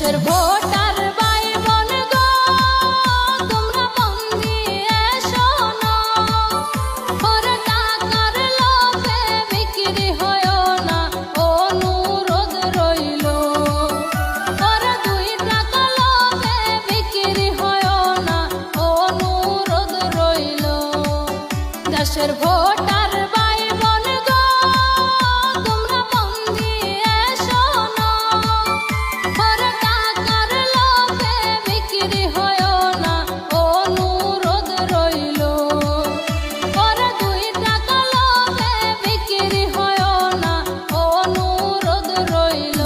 দেশের ভোটার ভাই বোন গো, তোমরা মন দিয়ে শোনো। ওরে টাকার লোভে বিক্রি হয়ো না, অনুরোধ রইল। ওরে 2 টাকা লোভে বিক্রি হয়ো না, অনুরোধ রইল। দেশের ভোটার ভাই বোন গো, তোমরা মন দিয়ে শোনো। ওরে টাকার লোভে বিক্রি হয়ো না, অনুরোধ রইল। ওরে 2 টাকা লোভে বিক্রি হয়ো না, অনুরোধ রইল।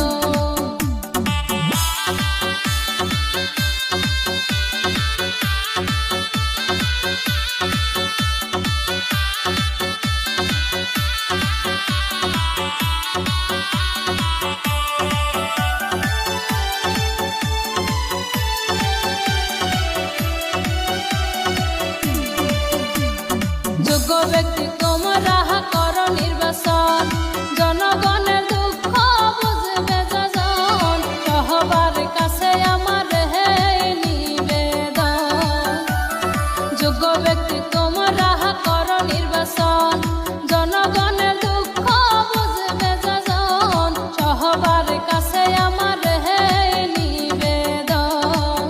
যোগ্য ব্যক্তি তোমরা করো নির্বাচন, জনগণের দুঃখ বুঝবে যজন। সবার কাছে আমার নিবেদন, যোগ্য ব্যক্তি তোমরা করো নির্বাচন, জনগণের দুঃখ বুঝবে যজন। সবার কাছে আমার নিবেদন,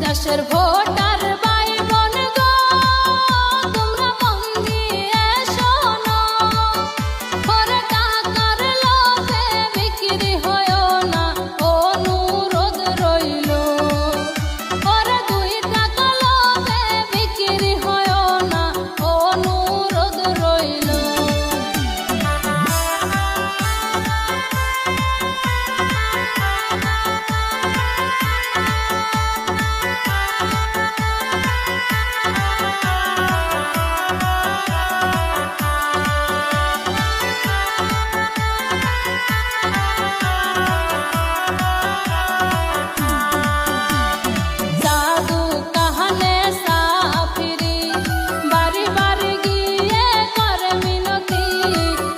দেশের ভোটার ভাই বোন গো, তোমরা মন দিয়ে শোনো। ওরে টাকার লোভে বিক্রি হয়ো না, অনুরোধ রইল। ওরে 2 টাকা লোভে বিক্রি হয়ো না, অনুরোধ রইল। জাদু কাহানে সাফিরি, বাড়ি বাড়ি গিয়ে করে মিনতি।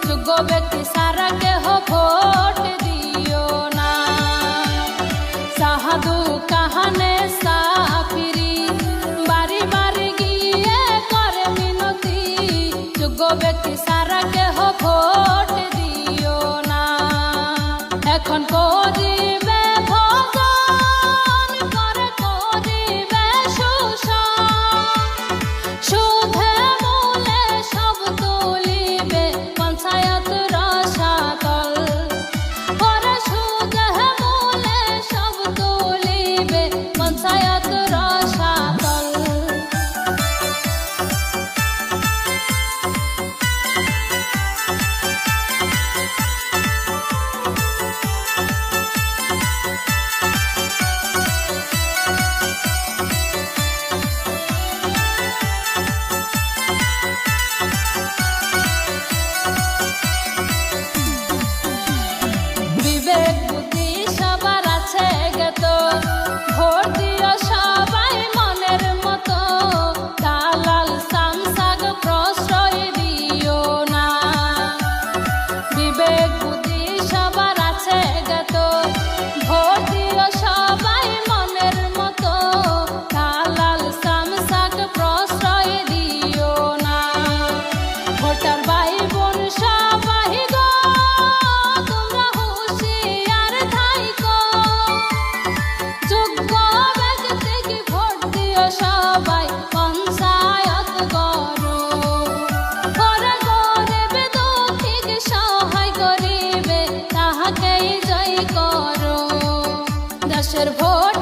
যোগ্য ব্যক্তি সারা কেহ ভোট দিও না। সাধু কাহানে সাফিরি, বাড়ি বাড়ি গিয়ে করে মিনতি। যোগ্য ব্যক্তি সারা কেহ ভোট দিও না। এখন করিবে ভজন, করে করিবে শোষণ। সুধে মূলে সব তুলিবে পঞ্চায়েত রসাতল। ওরে সুধে মূলে সব তুলিবে পঞ্চায়েত রসাতল। বিবেক বুদ্ধি সবার আছে জ্ঞাত, ভোট দিও সবাই মনের মতো। দালাল সামসাগ প্রশ্রয় দিও না। বিবেক বুদ্ধি সবার আছে জ্ঞাত, ভোট দিও সবাই মনের মতো। দালাল সামসাগ প্রশ্রয় দিও না। ভোটার ভাই বোন সবাই গো, তোমরা হুঁশিয়ার থাইকো। যোগ্য ব্যক্তিকে ভোট দিও সবাই, পঞ্চায়েত করো। ওরে গরিব দুঃখীকে সহায় করিবে, তাহাকেই জয় করো। দেশের ভোট